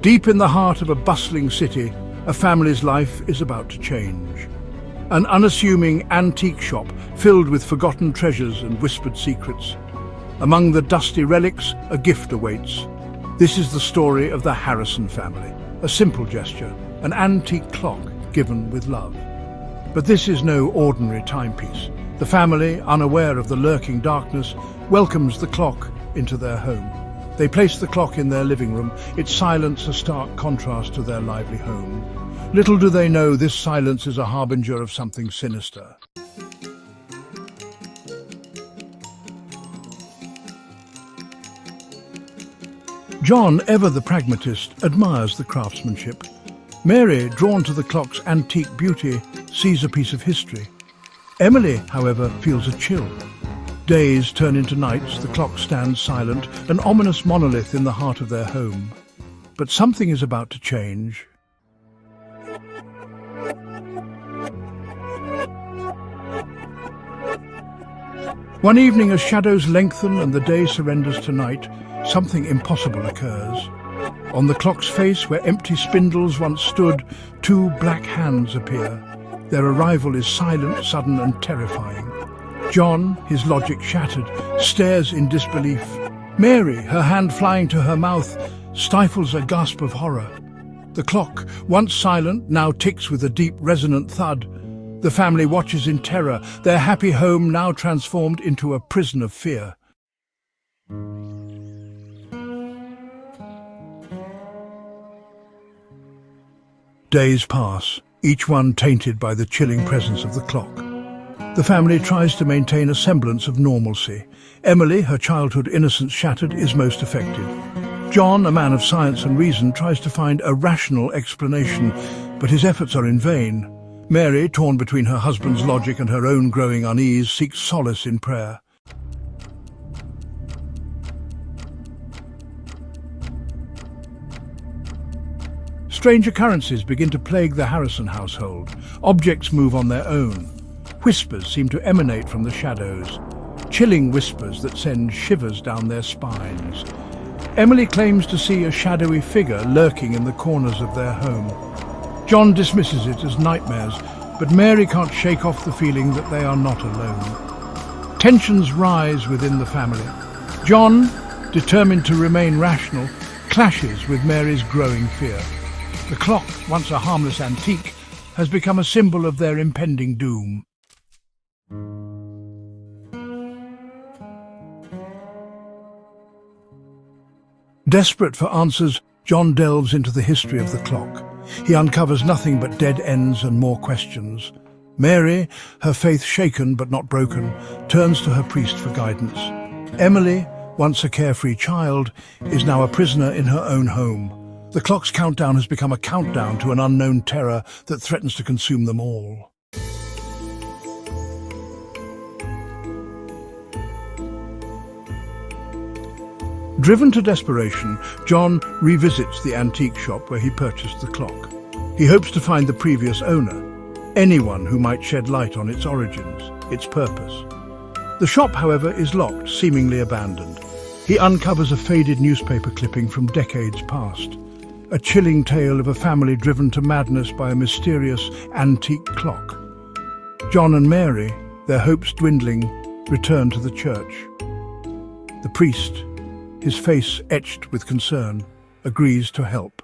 Deep in the heart of a bustling city, a family's life is about to change. An unassuming antique shop filled with forgotten treasures and whispered secrets. Among the dusty relics, a gift awaits. This is the story of the Harrison family. A simple gesture, an antique clock given with love. But this is no ordinary timepiece. The family, unaware of the lurking darkness, welcomes the clock into their home. They place the clock in their living room, its silence a stark contrast to their lively home. Little do they know this silence is a harbinger of something sinister. John, ever the pragmatist, admires the craftsmanship. Mary, drawn to the clock's antique beauty, sees a piece of history. Emily, however, feels a chill. Days turn into nights, the clock stands silent, an ominous monolith in the heart of their home. But something is about to change. One evening, as shadows lengthen and the day surrenders to night, something impossible occurs. On the clock's face, where empty spindles once stood, two black hands appear. Their arrival is silent, sudden and terrifying. John, his logic shattered, stares in disbelief. Mary, her hand flying to her mouth, stifles a gasp of horror. The clock, once silent, now ticks with a deep, resonant thud. The family watches in terror, their happy home now transformed into a prison of fear. Days pass, each one tainted by the chilling presence of the clock. The family tries to maintain a semblance of normalcy. Emily, her childhood innocence shattered, is most affected. John, a man of science and reason, tries to find a rational explanation, but his efforts are in vain. Mary, torn between her husband's logic and her own growing unease, seeks solace in prayer. Strange occurrences begin to plague the Harrison household. Objects move on their own. Whispers seem to emanate from the shadows, chilling whispers that send shivers down their spines. Emily claims to see a shadowy figure lurking in the corners of their home. John dismisses it as nightmares, but Mary can't shake off the feeling that they are not alone. Tensions rise within the family. John, determined to remain rational, clashes with Mary's growing fear. The clock, once a harmless antique, has become a symbol of their impending doom. Desperate for answers, John delves into the history of the clock. He uncovers nothing but dead ends and more questions. Mary, her faith shaken but not broken, turns to her priest for guidance. Emily, once a carefree child, is now a prisoner in her own home. The clock's countdown has become a countdown to an unknown terror that threatens to consume them all. Driven to desperation, John revisits the antique shop where he purchased the clock. He hopes to find the previous owner, anyone who might shed light on its origins, its purpose. The shop, however, is locked, seemingly abandoned. He uncovers a faded newspaper clipping from decades past, a chilling tale of a family driven to madness by a mysterious antique clock. John and Mary, their hopes dwindling, return to the church. The priest, his face etched with concern, agrees to help.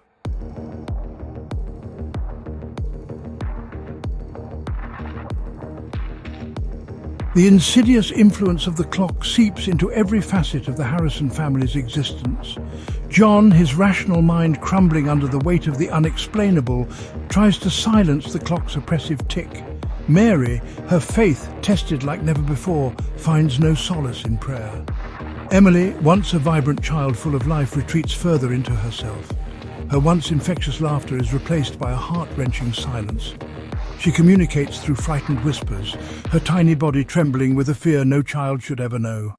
The insidious influence of the clock seeps into every facet of the Harrison family's existence. John, his rational mind crumbling under the weight of the unexplainable, tries to silence the clock's oppressive tick. Mary, her faith tested like never before, finds no solace in prayer. Emily, once a vibrant child full of life, retreats further into herself. Her once infectious laughter is replaced by a heart-wrenching silence. She communicates through frightened whispers, her tiny body trembling with a fear no child should ever know.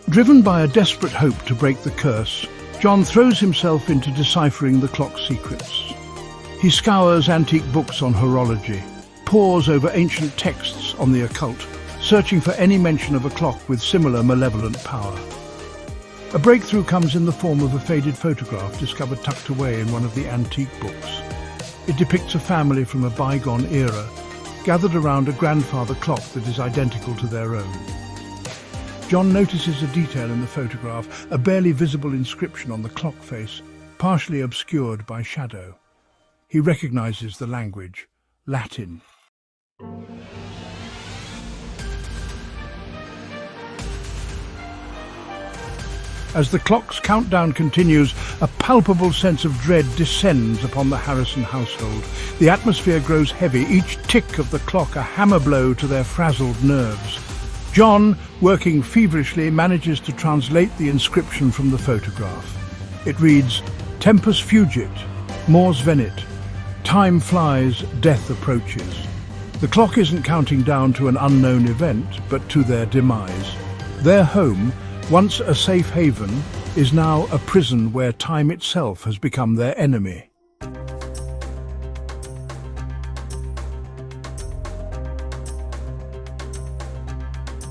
Driven by a desperate hope to break the curse, John throws himself into deciphering the clock's secrets. He scours antique books on horology, pores over ancient texts on the occult, searching for any mention of a clock with similar malevolent power. A breakthrough comes in the form of a faded photograph discovered tucked away in one of the antique books. It depicts a family from a bygone era, gathered around a grandfather clock that is identical to their own. John notices a detail in the photograph, a barely visible inscription on the clock face, partially obscured by shadow. He recognizes the language, Latin. As the clock's countdown continues, a palpable sense of dread descends upon the Harrison household. The atmosphere grows heavy, each tick of the clock a hammer blow to their frazzled nerves. John, working feverishly, manages to translate the inscription from the photograph. It reads, "Tempus fugit, mors venit. Time flies, death approaches." The clock isn't counting down to an unknown event, but to their demise. Their home, once a safe haven, is now a prison where time itself has become their enemy.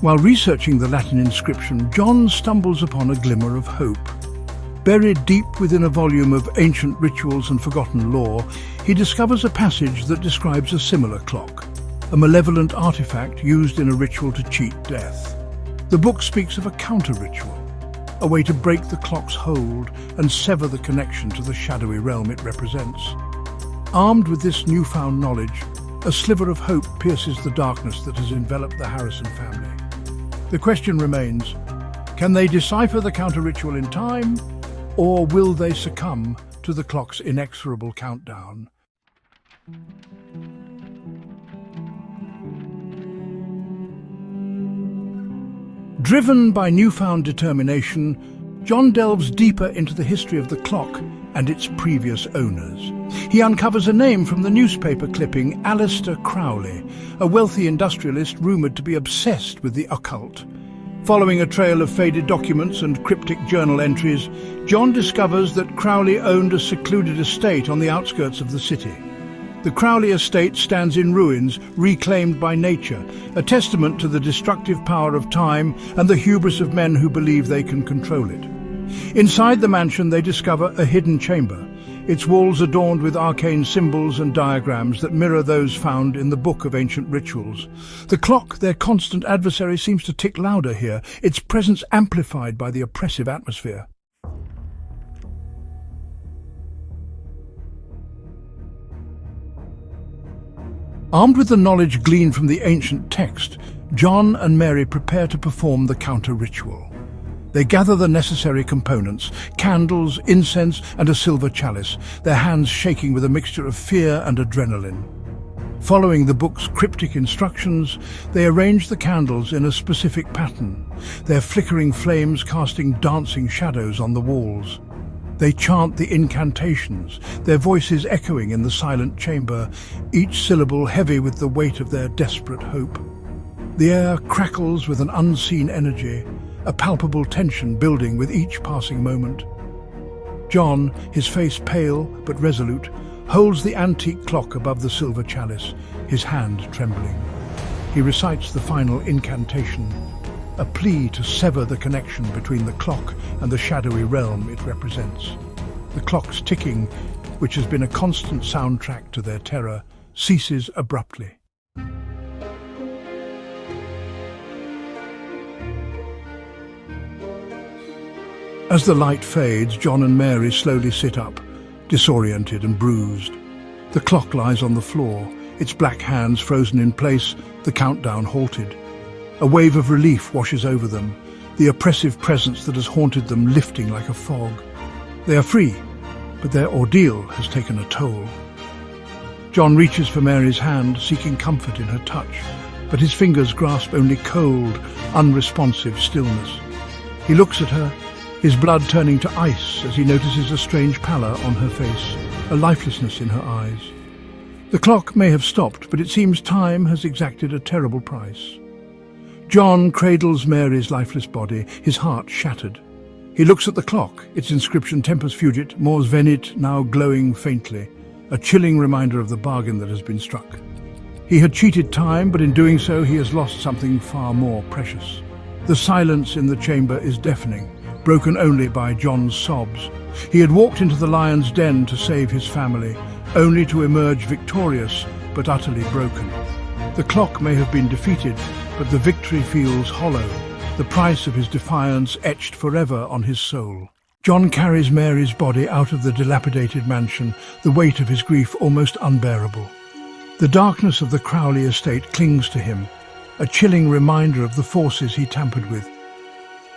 While researching the Latin inscription, John stumbles upon a glimmer of hope. Buried deep within a volume of ancient rituals and forgotten lore, he discovers a passage that describes a similar clock, a malevolent artifact used in a ritual to cheat death. The book speaks of a counter-ritual, a way to break the clock's hold and sever the connection to the shadowy realm it represents. Armed with this newfound knowledge, a sliver of hope pierces the darkness that has enveloped the Harrison family. The question remains, can they decipher the counter-ritual in time, or will they succumb to the clock's inexorable countdown? Driven by newfound determination, John delves deeper into the history of the clock and its previous owners. He uncovers a name from the newspaper clipping, Aleister Crowley, a wealthy industrialist rumoured to be obsessed with the occult. Following a trail of faded documents and cryptic journal entries, John discovers that Crowley owned a secluded estate on the outskirts of the city. The Crowley estate stands in ruins, reclaimed by nature, a testament to the destructive power of time and the hubris of men who believe they can control it. Inside the mansion they discover a hidden chamber, its walls adorned with arcane symbols and diagrams that mirror those found in the Book of Ancient Rituals. The clock, their constant adversary, seems to tick louder here, its presence amplified by the oppressive atmosphere. Armed with the knowledge gleaned from the ancient text, John and Mary prepare to perform the counter-ritual. They gather the necessary components, candles, incense, and a silver chalice, their hands shaking with a mixture of fear and adrenaline. Following the book's cryptic instructions, they arrange the candles in a specific pattern, their flickering flames casting dancing shadows on the walls. They chant the incantations, their voices echoing in the silent chamber, each syllable heavy with the weight of their desperate hope. The air crackles with an unseen energy, a palpable tension building with each passing moment. John, his face pale but resolute, holds the antique clock above the silver chalice, his hand trembling. He recites the final incantation, a plea to sever the connection between the clock and the shadowy realm it represents. The clock's ticking, which has been a constant soundtrack to their terror, ceases abruptly. As the light fades, John and Mary slowly sit up, disoriented and bruised. The clock lies on the floor, its black hands frozen in place, the countdown halted. A wave of relief washes over them, the oppressive presence that has haunted them lifting like a fog. They are free, but their ordeal has taken a toll. John reaches for Mary's hand, seeking comfort in her touch, but his fingers grasp only cold, unresponsive stillness. He looks at her, his blood turning to ice as he notices a strange pallor on her face, a lifelessness in her eyes. The clock may have stopped, but it seems time has exacted a terrible price. John cradles Mary's lifeless body, his heart shattered. He looks at the clock, its inscription Tempus fugit, mors venit, now glowing faintly, a chilling reminder of the bargain that has been struck. He had cheated time, but in doing so he has lost something far more precious. The silence in the chamber is deafening, broken only by John's sobs. He had walked into the lion's den to save his family, only to emerge victorious but utterly broken. The clock may have been defeated, but the victory feels hollow, the price of his defiance etched forever on his soul. John carries Mary's body out of the dilapidated mansion, the weight of his grief almost unbearable. The darkness of the Crowley estate clings to him, a chilling reminder of the forces he tampered with.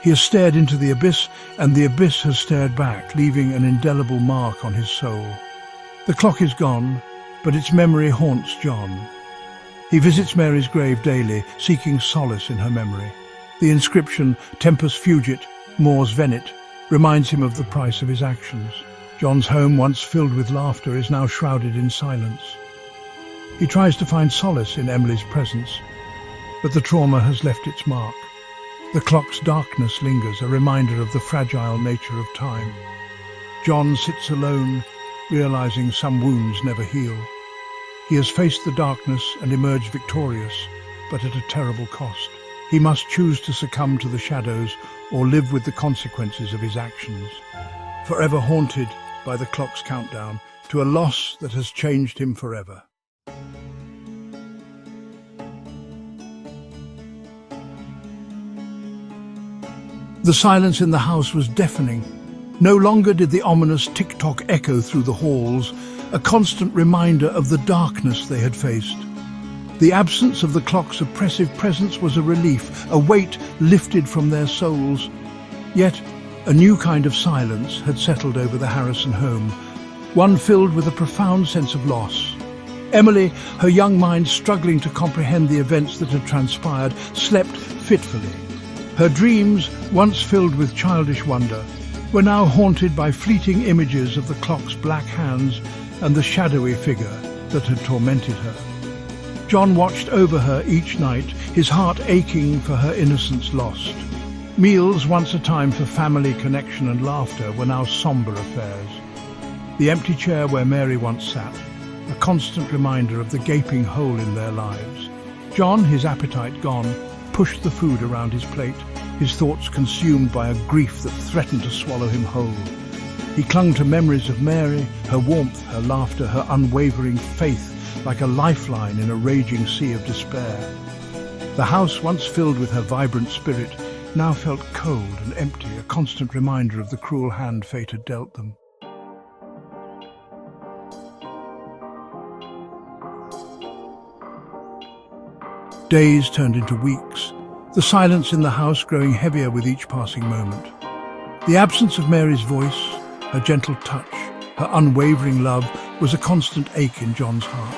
He has stared into the abyss, and the abyss has stared back, leaving an indelible mark on his soul. The clock is gone, but its memory haunts John. He visits Mary's grave daily, seeking solace in her memory. The inscription, Tempus Fugit, Mors Venit, reminds him of the price of his actions. John's home, once filled with laughter, is now shrouded in silence. He tries to find solace in Emily's presence, but the trauma has left its mark. The clock's darkness lingers, a reminder of the fragile nature of time. John sits alone, realizing some wounds never heal. He has faced the darkness and emerged victorious, but at a terrible cost. He must choose to succumb to the shadows or live with the consequences of his actions. Forever haunted by the clock's countdown to a loss that has changed him forever. The silence in the house was deafening. No longer did the ominous tick-tock echo through the halls, a constant reminder of the darkness they had faced. The absence of the clock's oppressive presence was a relief, a weight lifted from their souls. Yet, a new kind of silence had settled over the Harrison home, one filled with a profound sense of loss. Emily, her young mind struggling to comprehend the events that had transpired, slept fitfully. Her dreams, once filled with childish wonder, were now haunted by fleeting images of the clock's black hands and the shadowy figure that had tormented her. John watched over her each night, his heart aching for her innocence lost. Meals, once a time for family connection and laughter, were now somber affairs. The empty chair where Mary once sat, a constant reminder of the gaping hole in their lives. John, his appetite gone, pushed the food around his plate, his thoughts consumed by a grief that threatened to swallow him whole. He clung to memories of Mary, her warmth, her laughter, her unwavering faith, like a lifeline in a raging sea of despair. The house, once filled with her vibrant spirit, now felt cold and empty, a constant reminder of the cruel hand fate had dealt them. Days turned into weeks, the silence in the house growing heavier with each passing moment. The absence of Mary's voice, her gentle touch, her unwavering love was a constant ache in John's heart.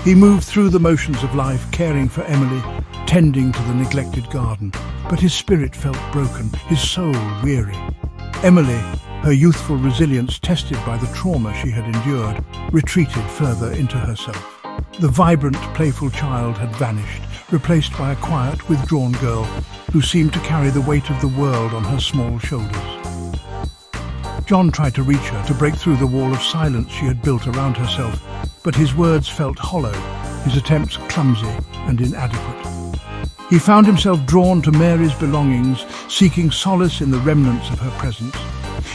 He moved through the motions of life, caring for Emily, tending to the neglected garden, but his spirit felt broken, his soul weary. Emily, her youthful resilience tested by the trauma she had endured, retreated further into herself. The vibrant, playful child had vanished, replaced by a quiet, withdrawn girl who seemed to carry the weight of the world on her small shoulders. John tried to reach her, to break through the wall of silence she had built around herself, but his words felt hollow, his attempts clumsy and inadequate. He found himself drawn to Mary's belongings, seeking solace in the remnants of her presence.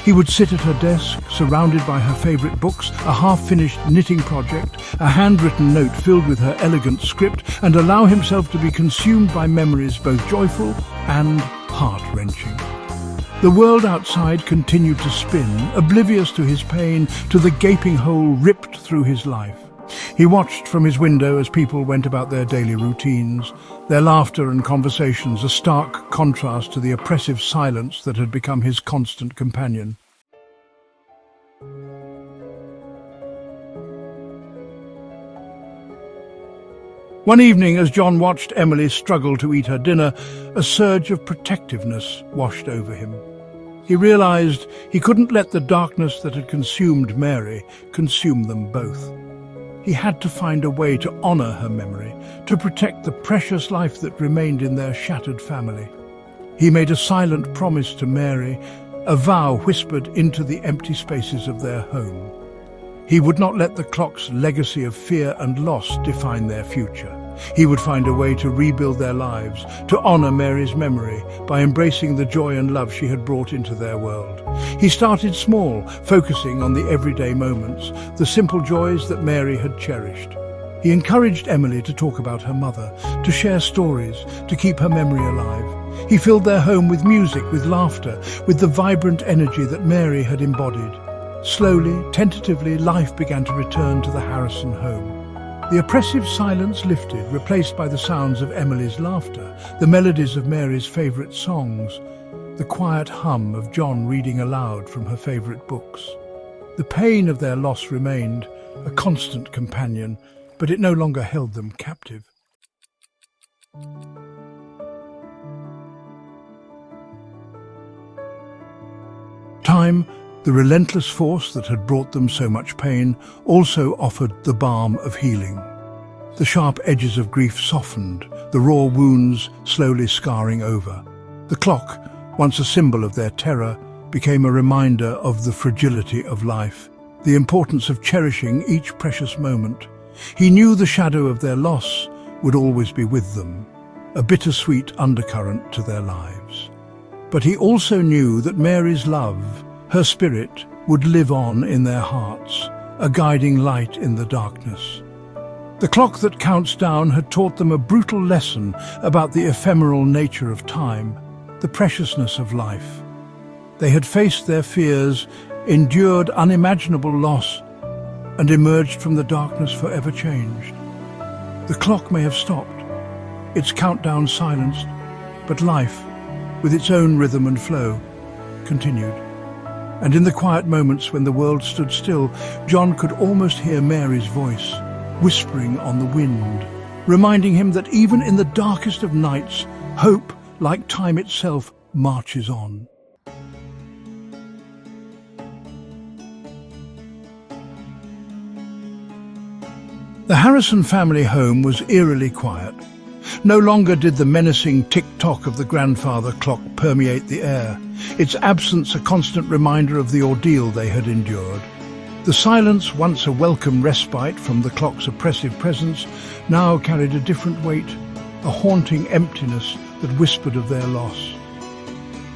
He would sit at her desk, surrounded by her favourite books, a half-finished knitting project, a handwritten note filled with her elegant script, and allow himself to be consumed by memories both joyful and heart-wrenching. The world outside continued to spin, oblivious to his pain, to the gaping hole ripped through his life. He watched from his window as people went about their daily routines, their laughter and conversations a stark contrast to the oppressive silence that had become his constant companion. One evening, as John watched Emily struggle to eat her dinner, a surge of protectiveness washed over him. He realized he couldn't let the darkness that had consumed Mary consume them both. He had to find a way to honor her memory, to protect the precious life that remained in their shattered family. He made a silent promise to Mary, a vow whispered into the empty spaces of their home. He would not let the clock's legacy of fear and loss define their future. He would find a way to rebuild their lives, to honor Mary's memory by embracing the joy and love she had brought into their world. He started small, focusing on the everyday moments, the simple joys that Mary had cherished. He encouraged Emily to talk about her mother, to share stories, to keep her memory alive. He filled their home with music, with laughter, with the vibrant energy that Mary had embodied. Slowly, tentatively, life began to return to the Harrison home. The oppressive silence lifted, replaced by the sounds of Emily's laughter, the melodies of Mary's favourite songs, the quiet hum of John reading aloud from her favourite books. The pain of their loss remained, a constant companion, but it no longer held them captive. Time, the relentless force that had brought them so much pain, also offered the balm of healing. The sharp edges of grief softened, the raw wounds slowly scarring over. The clock, once a symbol of their terror, became a reminder of the fragility of life, the importance of cherishing each precious moment. He knew the shadow of their loss would always be with them, a bittersweet undercurrent to their lives. But he also knew that Mary's love, her spirit, would live on in their hearts, a guiding light in the darkness. The clock that counts down had taught them a brutal lesson about the ephemeral nature of time, the preciousness of life. They had faced their fears, endured unimaginable loss, and emerged from the darkness forever changed. The clock may have stopped, its countdown silenced, but life, with its own rhythm and flow, continued. And in the quiet moments when the world stood still, John could almost hear Mary's voice, whispering on the wind, reminding him that even in the darkest of nights, hope, like time itself, marches on. The Harrison family home was eerily quiet. No longer did the menacing tick-tock of the grandfather clock permeate the air, its absence a constant reminder of the ordeal they had endured. The silence, once a welcome respite from the clock's oppressive presence, now carried a different weight, a haunting emptiness that whispered of their loss.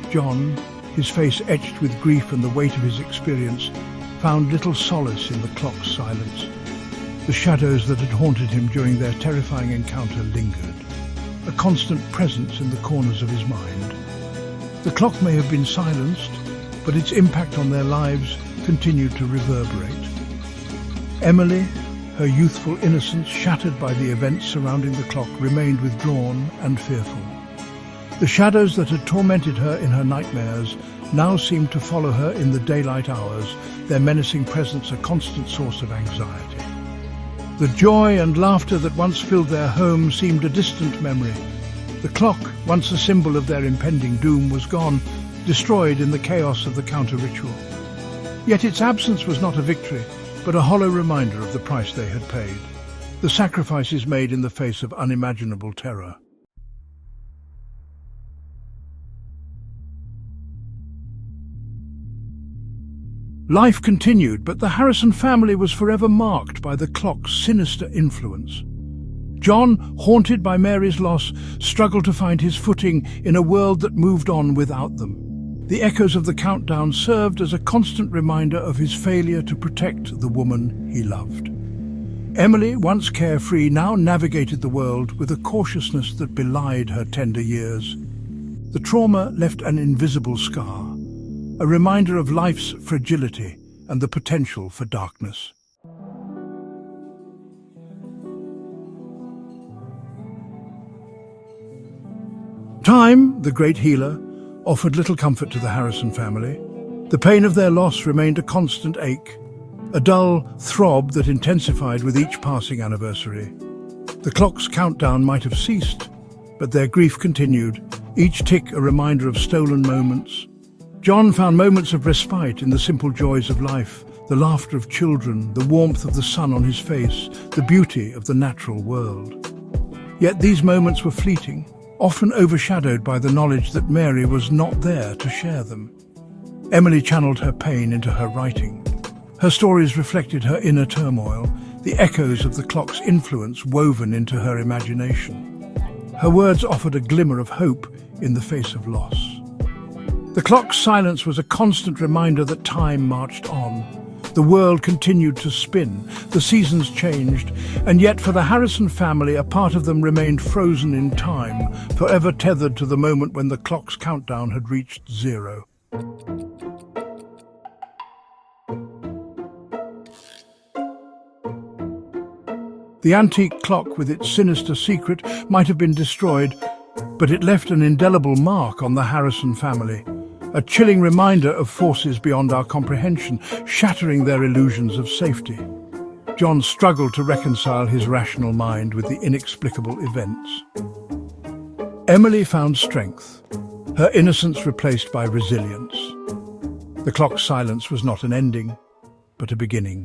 John, his face etched with grief and the weight of his experience, found little solace in the clock's silence. The shadows that had haunted him during their terrifying encounter lingered, a constant presence in the corners of his mind. The clock may have been silenced, but its impact on their lives continued to reverberate. Emily, her youthful innocence shattered by the events surrounding the clock, remained withdrawn and fearful. The shadows that had tormented her in her nightmares now seemed to follow her in the daylight hours, their menacing presence a constant source of anxiety. The joy and laughter that once filled their home seemed a distant memory. The clock, once a symbol of their impending doom, was gone, destroyed in the chaos of the counter-ritual. Yet its absence was not a victory, but a hollow reminder of the price they had paid, the sacrifices made in the face of unimaginable terror. Life continued, but the Harrison family was forever marked by the clock's sinister influence. John, haunted by Mary's loss, struggled to find his footing in a world that moved on without them. The echoes of the countdown served as a constant reminder of his failure to protect the woman he loved. Emily, once carefree, now navigated the world with a cautiousness that belied her tender years. The trauma left an invisible scar, a reminder of life's fragility and the potential for darkness. Time, the great healer, offered little comfort to the Harrison family. The pain of their loss remained a constant ache, a dull throb that intensified with each passing anniversary. The clock's countdown might have ceased, but their grief continued, each tick a reminder of stolen moments. John found moments of respite in the simple joys of life, the laughter of children, the warmth of the sun on his face, the beauty of the natural world. Yet these moments were fleeting, often overshadowed by the knowledge that Mary was not there to share them. Emily channeled her pain into her writing. Her stories reflected her inner turmoil, the echoes of the clock's influence woven into her imagination. Her words offered a glimmer of hope in the face of loss. The clock's silence was a constant reminder that time marched on. The world continued to spin, the seasons changed, and yet for the Harrison family, a part of them remained frozen in time, forever tethered to the moment when the clock's countdown had reached zero. The antique clock, with its sinister secret, might have been destroyed, but it left an indelible mark on the Harrison family. A chilling reminder of forces beyond our comprehension, shattering their illusions of safety. John struggled to reconcile his rational mind with the inexplicable events. Emily found strength, her innocence replaced by resilience. The clock's silence was not an ending, but a beginning.